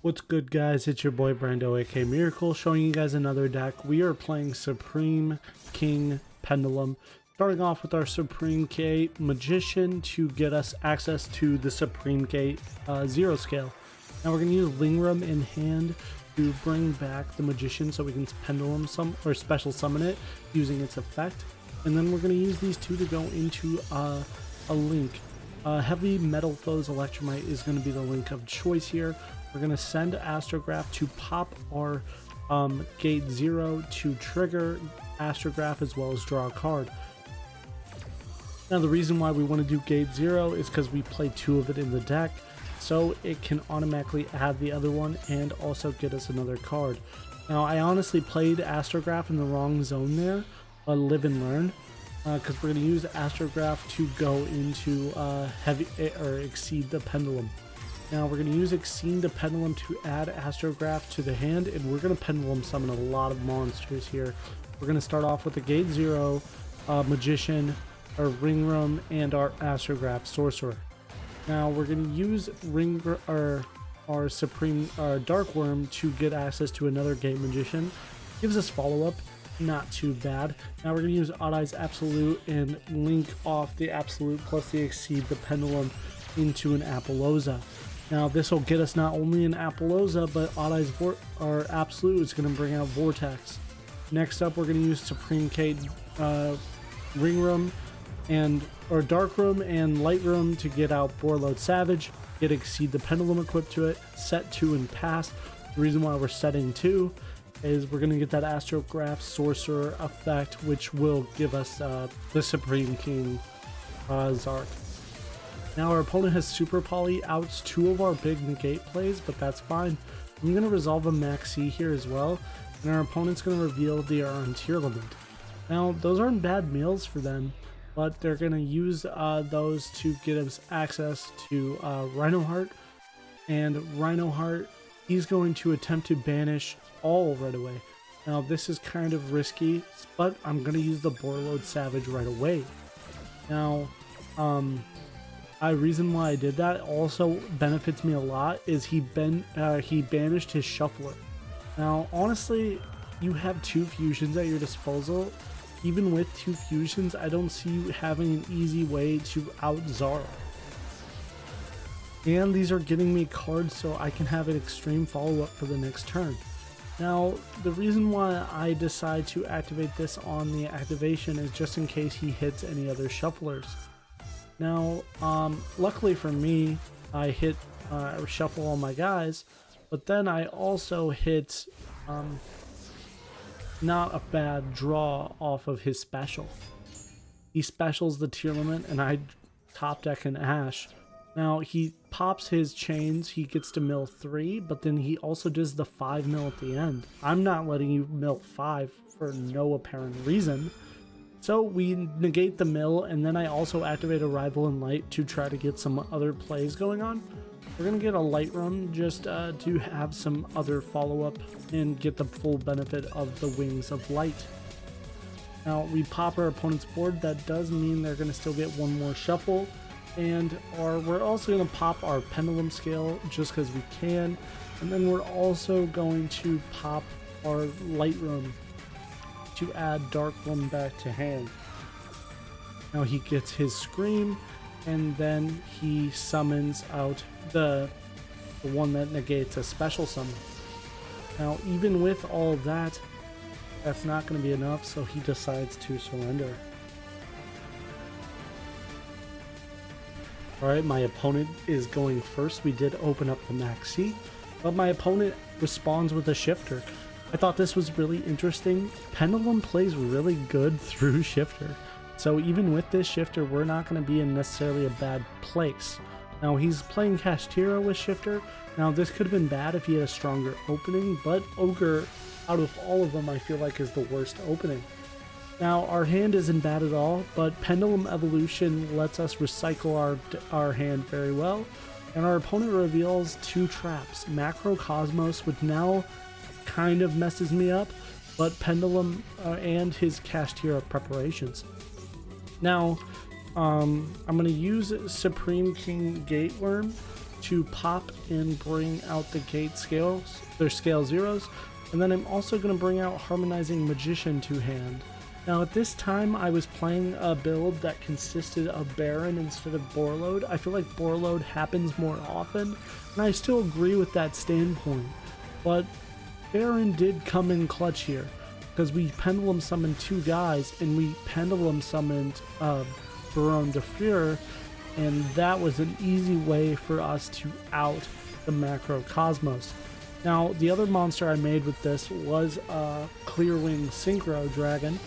What's good, guys? It's your boy BrandoAKAMiracle showing you guys another deck. We are playing Supreme King Pendulum, starting off with our Supreme Gate Magician to get us access to the Supreme Gate 0 scale. Now we're going to use Lingrum in hand to bring back the Magician so we can Pendulum or special summon it using its effect. And then we're going to use these two to go into a link. Heavy Metal Foes Electromite is going to be the link of choice here. We're going to send Astrograph to pop our Gate 0 to trigger Astrograph as well as draw a card. Now the reason why we want to do Gate 0 is because we play two of it in the deck, so it can automatically add the other one and also get us another card. Now I honestly played Astrograph in the wrong zone there, but live and learn. Because we're going to use Astrograph to go into Exceed the Pendulum. Now we're going to use Exceed the Pendulum to add Astrograph to the hand, and we're going to Pendulum summon a lot of monsters here. We're going to start off with the Gate 0, Magician, our Ringworm, and our Astrograph Sorcerer. Now we're going to use our Supreme Dark Worm to get access to another Gate Magician. Gives us follow-up. Not too bad. Now we're going to use Odd Eye's Absolute and link off the Absolute plus the Exceed the Pendulum into an Appaloosa. Now this will get us not only an Appaloosa, but Odd Eye's Absolute is going to bring out Vortex. Next up, we're going to use Supreme Gate Ringworm or Dark Room and Light Room to get out Boarload Savage, get Exceed the Pendulum equipped to it, set 2 and pass. The reason why we're setting 2 is we're going to get that Astrograph Sorcerer effect, which will give us the Supreme King Zark. Now our opponent has Super Poly, outs 2 of our big negate plays, but that's fine. I'm going to resolve a Maxi here as well, and our opponent's going to reveal the Tearlament. Now those aren't bad meals for them, but they're going to use those to get us access to Rhinoheart, and Rhinoheart, he's going to attempt to banish all right away. Now this is kind of risky, but I'm going to use the Boarload Savage right away. Now the reason why I did that also benefits me a lot is he banished his Shuffler. Now honestly, you have 2 fusions at your disposal. Even with 2 fusions, I don't see you having an easy way to out Zara. And these are getting me cards so I can have an extreme follow-up for the next turn. Now, the reason why I decide to activate this on the activation is just in case he hits any other shufflers. Now, luckily for me, I hit shuffle all my guys, but then I also hit not a bad draw off of his special. He specials the Tearlament and I top deck an Ash. Now he pops his chains, he gets to mill 3, but then he also does the 5 mill at the end. I'm not letting you mill 5 for no apparent reason. So we negate the mill, and then I also activate a Rival in Light to try to get some other plays going on. We're going to get a Light Run just to have some other follow-up and get the full benefit of the Wings of Light. Now we pop our opponent's board. That does mean they're going to still get 1 more shuffle. And we're also going to pop our Pendulum Scale just because we can. And then we're also going to pop our Light Room to add Dark Room back to hand. Now he gets his Scream, and then he summons out the one that negates a special summon. Now even with all of that, that's not going to be enough, so he decides to surrender. Alright, my opponent is going first. We did open up the Maxi, but my opponent responds with a Shifter. I thought this was really interesting. Pendulum plays really good through Shifter. So even with this Shifter, we're not going to be in necessarily a bad place. Now he's playing Kashtira with Shifter. Now this could have been bad if he had a stronger opening, but Ogre, out of all of them, I feel like is the worst opening. Now our hand isn't bad at all, but Pendulum Evolution lets us recycle our hand very well. And our opponent reveals 2 traps. Macro Cosmos, which now kind of messes me up, but Pendulum and his Kashtira preparations. Now I'm going to use Supreme King Gateworm to pop and bring out the gate scales, their scale zeros, and then I'm also going to bring out Harmonizing Magician to hand. Now at this time I was playing a build that consisted of Baron instead of Borload. I feel like Borload happens more often, and I still agree with that standpoint, but Baron did come in clutch here, because we Pendulum summoned 2 guys, and we Pendulum summoned Baron de Fleur, and that was an easy way for us to out the Macro Cosmos. Now, the other monster I made with this was a Clearwing Synchro Dragon,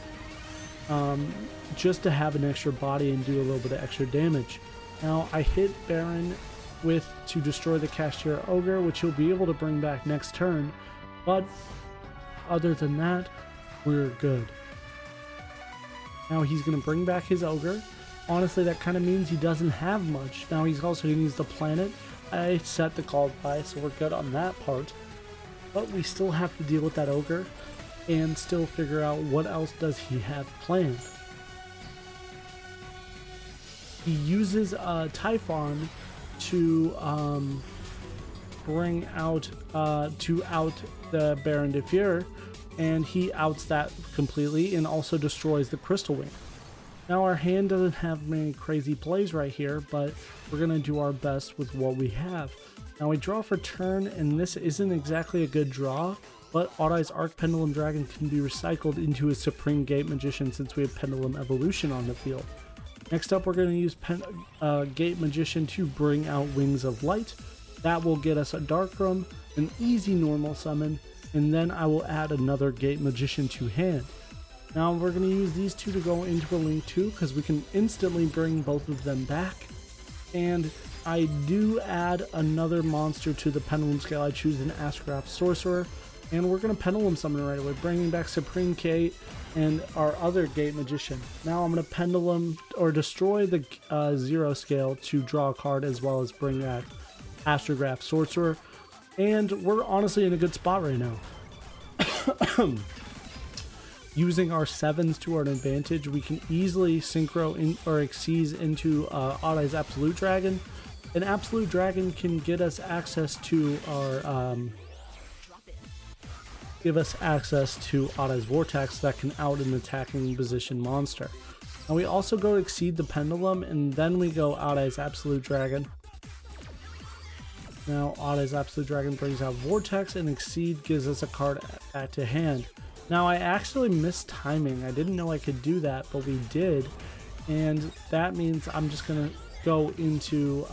just to have an extra body and do a little bit of extra damage. Now, I hit Baron to destroy the Cashier Ogre, which he'll be able to bring back next turn, but other than that, we're good. Now he's going to bring back his Ogre. Honestly, that kind of means he doesn't have much. Now he's also going to use the planet. I set the call by, so we're good on that part. But we still have to deal with that Ogre and still figure out what else does he have planned. He uses Typhon to bring out the Baron de Fleur, and he outs that completely and also destroys the Crystal Wing. Now our hand doesn't have many crazy plays right here, but we're going to do our best with what we have. Now we draw for turn, and this isn't exactly a good draw, but Odd-Eye's Arc Pendulum Dragon can be recycled into a Supreme Gate Magician since we have Pendulum Evolution on the field. Next up, we're going to use Gate Magician to bring out Wings of Light. That will get us a Dark Room, an easy normal summon, and then I will add another Gate Magician to hand. Now we're going to use these 2 to go into a Link 2 because we can instantly bring both of them back. And I do add another monster to the Pendulum scale. I choose an Astrograph Sorcerer, and we're going to Pendulum summon right away, bringing back Supreme Gate and our other Gate Magician. Now I'm going to Pendulum or destroy the 0 scale to draw a card, as well as bring back Astrograph Sorcerer. And we're honestly in a good spot right now. Using our 7s to our advantage, we can easily synchro in or exceed into Odd-Eye's Absolute Dragon. An Absolute Dragon can get us access to our Odd-Eye's Vortex that can out an attacking position monster. Now we also go exceed the Pendulum, and then we go Odd-Eye's Absolute Dragon. Now Odd-Eye's Absolute Dragon brings out Vortex, and Exceed gives us a card back to hand. Now I actually missed timing. I didn't know I could do that, but we did, and that means I'm just gonna go into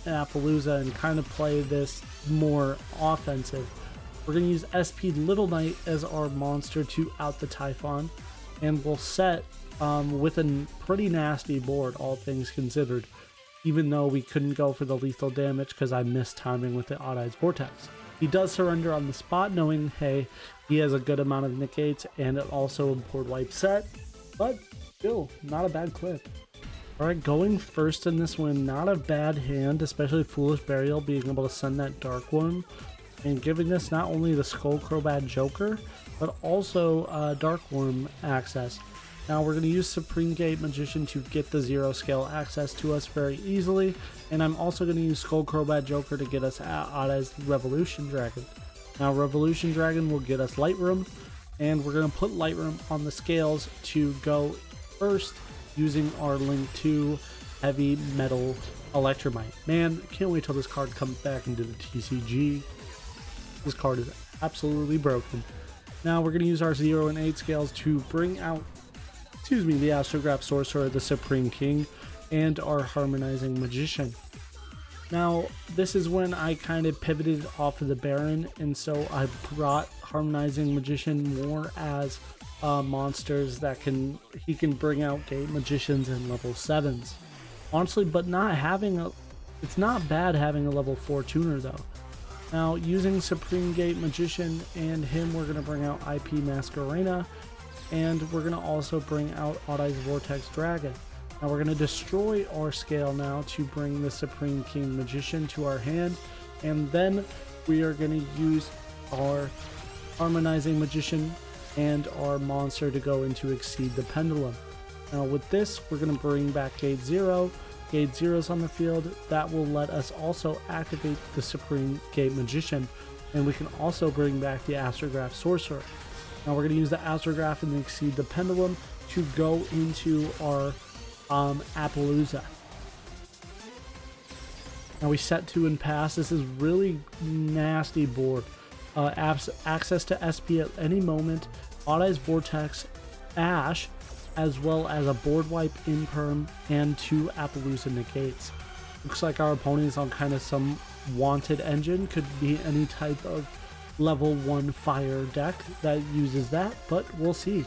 Appaloosa and kind of play this more offensive. We're gonna use SP Little Knight as our monster to out the Typhon, and we'll set with a pretty nasty board, all things considered, even though we couldn't go for the lethal damage because I missed timing with the Odd-Eye's Vortex. He does surrender on the spot, knowing, hey, he has a good amount of negates and also a board wipe set, but still, not a bad clip. Alright, going first in this one, not a bad hand, especially Foolish Burial being able to send that Dark Worm and giving us not only the Skullcrobat Joker, but also Dark Worm access. Now we're going to use Supreme Gate Magician to get the 0 scale access to us very easily, and I'm also going to use Skullcrobat Joker to get us Odd-Eye's Revolution Dragon. Now Revolution Dragon will get us Lightroom, and we're going to put Lightroom on the scales to go first using our Link 2 Heavy Metal Electromite. Man, can't wait till this card comes back into the TCG. This card is absolutely broken. Now we're going to use our 0 and 8 scales to bring out the Astrograph Sorcerer, the Supreme King, and our Harmonizing Magician. Now, this is when I kind of pivoted off of the Baron, and so I brought Harmonizing Magician more as monsters that he can bring out Gate Magicians and level 7s. Honestly, but it's not bad having a level 4 tuner though. Now, using Supreme Gate Magician and him, we're going to bring out IP Masquerena, and we're going to also bring out Odd-Eye's Vortex Dragon. Now we're going to destroy our scale now to bring the Supreme King Magician to our hand, and then we are going to use our Harmonizing Magician and our monster to go into Exceed the Pendulum. Now with this, we're going to bring back Gate 0, Gate Zeros on the field, that will let us also activate the Supreme Gate Magician, and we can also bring back the Astrograph Sorcerer. Now we're going to use the Astrograph and Exceed the Pendulum to go into our Appaloosa. Now we set 2 and pass. This is really nasty board. Access to SP at any moment, Odd-Eyes Vortex, Ash, as well as a board wipe, Imperm, and 2 Appaloosa negates. Looks like our opponent is on kind of some wanted engine. Could be any type of level 1 fire deck that uses that, but we'll see.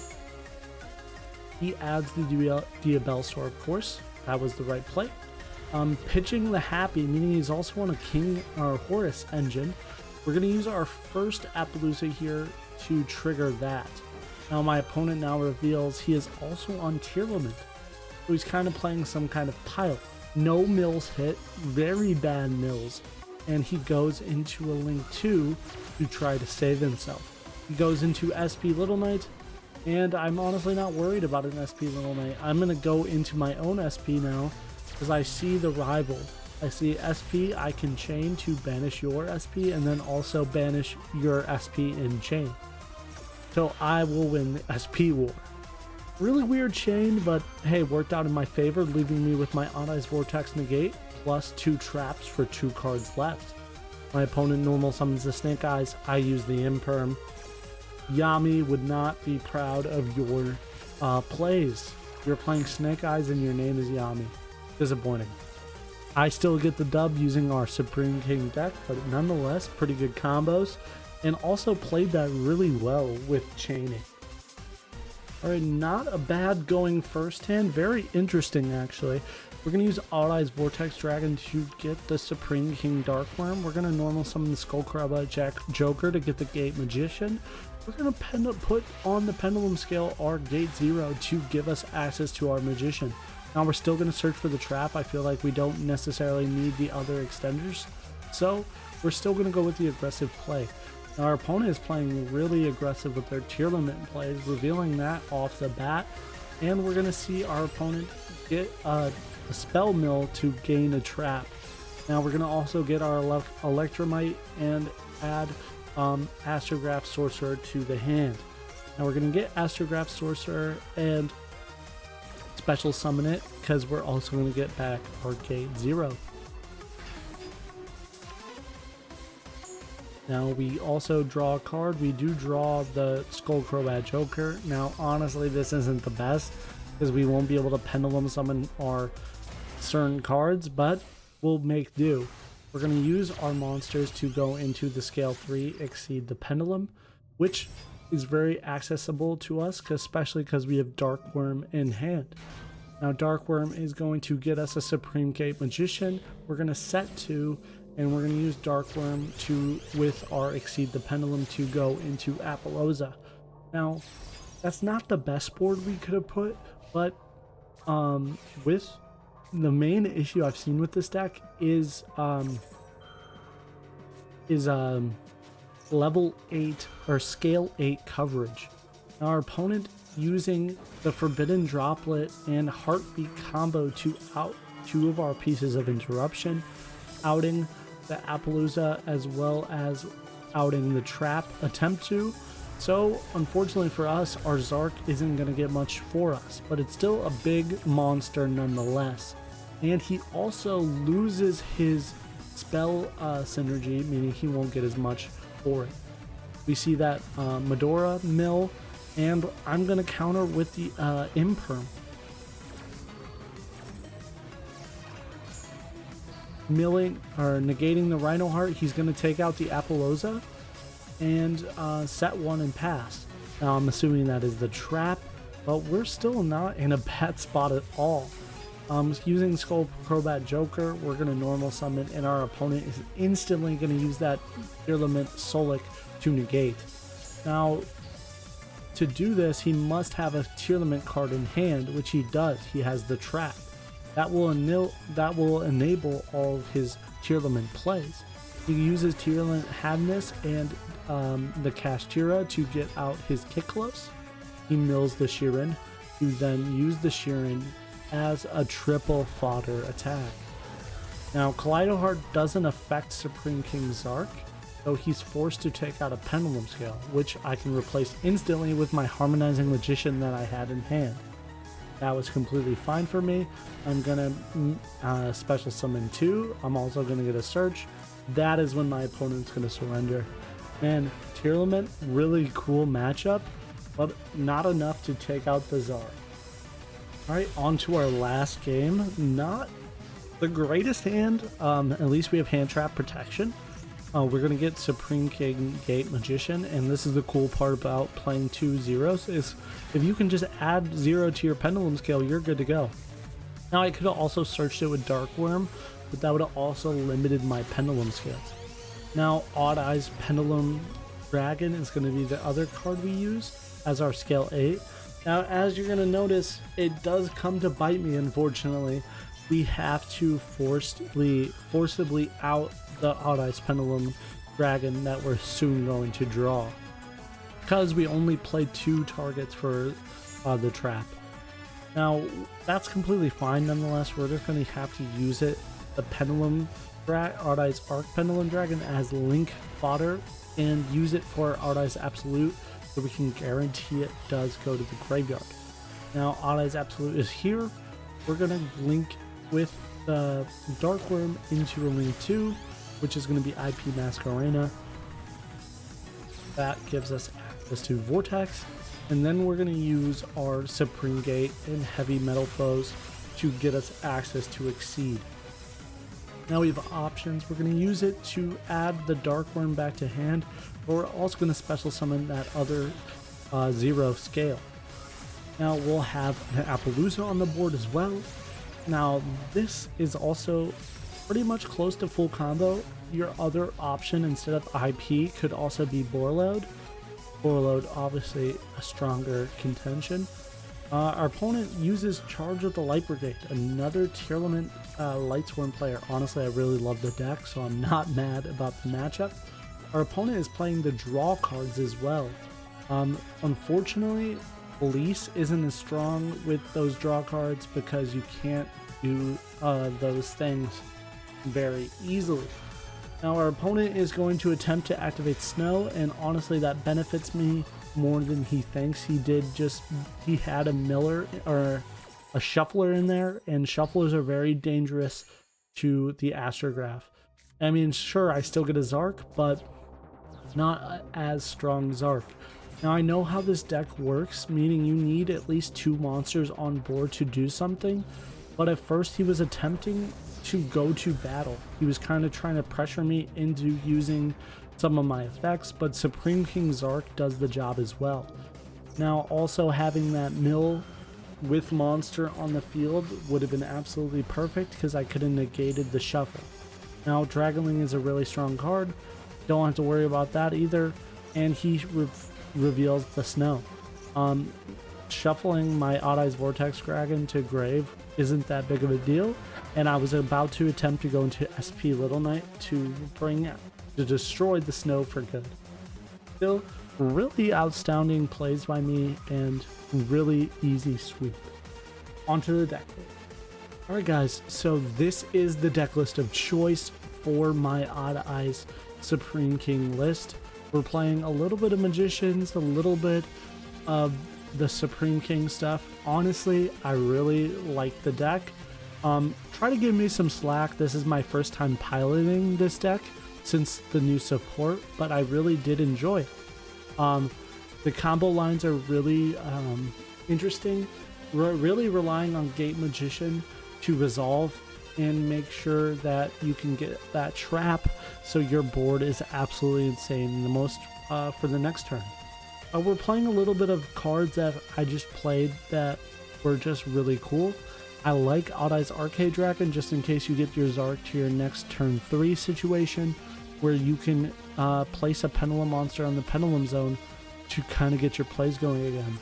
He adds the Diabellstor, of course. That was the right play. Pitching the Happy, meaning he's also on a King or Horus engine. We're going to use our first Appaloosa here to trigger that. Now my opponent now reveals he is also on Tearlament, so he's kind of playing some kind of pile. No mills hit, very bad mills, and he goes into a Link 2 to try to save himself. He goes into SP Little Knight, and I'm honestly not worried about an SP Little Knight. I'm going to go into my own SP now, because I see the rival. I see SP, I can chain to banish your SP, and then also banish your SP in chain. So I will win the SP war. Really weird chain, but hey, worked out in my favor, leaving me with my Odd-Eyes Vortex negate, plus 2 traps for 2 cards left. My opponent normal summons the Snake Eyes, I use the Imperm. Yami would not be proud of your plays. You're playing Snake Eyes and your name is Yami. Disappointing. I still get the dub using our Supreme King deck, but nonetheless, pretty good combos. And also played that really well with chaining. Alright, not a bad going first hand. Very interesting, actually. We're going to use Odd-Eyes Vortex Dragon to get the Supreme King Darkworm. We're going to normal summon the Skullcrabba Joker to get the Gate Magician. We're going to put on the Pendulum Scale our Gate Zero to give us access to our Magician. Now we're still going to search for the trap. I feel like we don't necessarily need the other extenders. So we're still going to go with the aggressive play. Now our opponent is playing really aggressive with their Tearlament plays, revealing that off the bat. And we're going to see our opponent get a Spell Mill to gain a trap. Now we're going to also get our Electromite and add Astrograph Sorcerer to the hand. Now we're going to get Astrograph Sorcerer and special summon it, because we're also going to get back our Gate Zero. Now we also draw a card. We do draw the Skullcrabba Joker. Now honestly, this isn't the best, because we won't be able to Pendulum summon our certain cards, but we'll make do. We're going to use our monsters to go into the Scale 3, Exceed the Pendulum, which is very accessible to us, especially because we have Darkworm in hand. Now Darkworm is going to get us a Supreme Gate Magician. We're going to set 2, and we're going to use Darkworm with our Exceed the Pendulum to go into Appaloosa. Now that's not the best board we could have put, but with the main issue I've seen with this deck is level 8 or scale 8 coverage. Now our opponent using the Forbidden Droplet and Heartbeat combo to out 2 of our pieces of interruption, outing the Appaloosa as well as outing the trap attempt to. So unfortunately for us, our Zark isn't going to get much for us, but it's still a big monster nonetheless. And he also loses his spell synergy, meaning he won't get as much for it. We see that Medora mill, and I'm going to counter with the Imperm. Milling or negating the Rhino Heart, he's going to take out the Appaloosa and set 1 and pass. Now I'm assuming that is the trap, but we're still not in a bad spot at all. Using Skullcrabba Joker, we're going to normal summon, and our opponent is instantly going to use that Tearlament Solic to negate. Now, to do this, he must have a Tearlament card in hand, which he does. He has the trap. That will enable all of his Tearlament plays. He uses Tearlament Hadness and the Kashtira to get out his Kiklos. He mills the Shirin, to then use the Shirin as a triple fodder attack. Now, Kaleido Heart doesn't affect Supreme King Zark, so he's forced to take out a Pendulum Scale, which I can replace instantly with my Harmonizing Magician that I had in hand. That was completely fine for me. I'm gonna special summon 2. I'm also gonna get a search. That is when my opponent's gonna surrender. Man, Tearlament, really cool matchup, but not enough to take out the Zark. Alright, on to our last game. Not the greatest hand, at least we have hand trap protection. We're gonna get Supreme King Gate Magician, and this is the cool part about playing 2 zeros, is if you can just add 0 to your Pendulum Scale, you're good to go. Now I could have also searched it with Dark Worm, but that would have also limited my Pendulum Scales. Now Odd Eyes Pendulum Dragon is going to be the other card we use as our scale 8. Now as you're going to notice, it does come to bite me, unfortunately. We have to forcibly out the Odd Eyes Pendulum Dragon that we're soon going to draw, because we only played 2 targets for the trap. Now that's completely fine. Nonetheless, we're just going to have to use it, the Pendulum Odd Eyes Arc Pendulum Dragon, as link fodder, and use it for Odd Eyes Absolute, so we can guarantee it does go to the graveyard. Now Odd Eyes Absolute is here. We're going to link with the Dark Worm into a link 2, which is going to be IP Masquerena. That gives us access to Vortex, and then we're going to use our Supreme Gate and Heavy Metal Foes to get us access to Exceed. Now we have options. We're going to use it to add the Dark Worm back to hand, but we're also going to special summon that other 0 scale. Now we'll have an Appaloosa on the board as well. Now this is also pretty much close to full combo. Your other option instead of IP could also be Borreload. Borreload, obviously a stronger contention. Our opponent uses Charge of the Light Brigade, another Tearlament Lightsworn player. Honestly, I really love the deck, so I'm not mad about the matchup. Our opponent is playing the draw cards as well. Unfortunately, Police isn't as strong with those draw cards because you can't do those things very easily. Now our opponent is going to attempt to activate Snow, and honestly that benefits me more than he thinks. He had a Miller or a Shuffler in there, and Shufflers are very dangerous to the Astrograph. I mean, sure, I still get a Zark, but not as strong Zark. Now I know how this deck works, meaning you need at least 2 monsters on board to do something, but at first he was attempting to go to battle. He was kind of trying to pressure me into using some of my effects, but Supreme King Zark does the job as well. Now also having that mill with monster on the field would have been absolutely perfect because I could have negated the shuffle. Now Dragonling is a really strong card, don't have to worry about that either, and he reveals the Snow. Shuffling my Odd Eyes Vortex Dragon to grave isn't that big of a deal, and I was about to attempt to go into SP Little Knight to destroy the Snow for good. Still, really outstanding plays by me and really easy sweep. Onto the deck list. Alright guys, so this is the deck list of choice for my Odd Eyes Supreme King list. We're playing a little bit of Magicians, a little bit of the Supreme King stuff. Honestly, I really like the deck. Try to give me some slack. This is my first time piloting this deck since the new support, but I really did enjoy it. The combo lines are really interesting. We're really relying on Gate Magician to resolve and make sure that you can get that trap so your board is absolutely insane the most for the next turn. We're playing a little bit of cards that I just played that were just really cool. I like Odd Eyes Arcade Dragon just in case you get your Zark to your next turn 3 situation where you can place a Pendulum monster on the Pendulum Zone to kind of get your plays going again.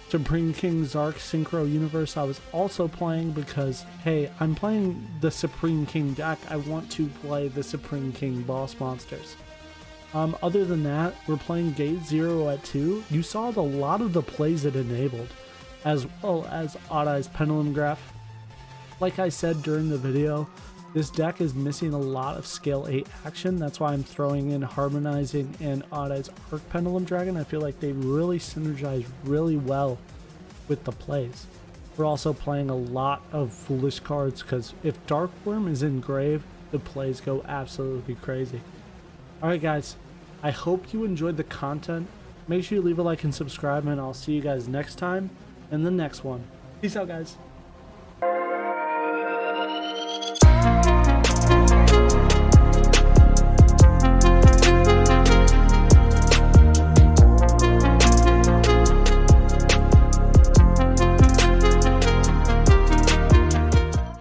Supreme King Zark Synchro Universe I was also playing because, hey, I'm playing the Supreme King deck. I want to play the Supreme King boss monsters. Other than that, we're playing Gate 0 at 2. You saw a lot of the plays it enabled, as well as Odd Eyes Pendulum Graph. Like I said during the video, this deck is missing a lot of scale 8 action. That's why I'm throwing in Harmonizing and Odd-Eyes Arc Pendulum Dragon. I feel like they really synergize really well with the plays. We're also playing a lot of foolish cards because if Dark Worm is in grave, the plays go absolutely crazy. Alright guys, I hope you enjoyed the content. Make sure you leave a like and subscribe, and I'll see you guys next time in the next one. Peace out guys.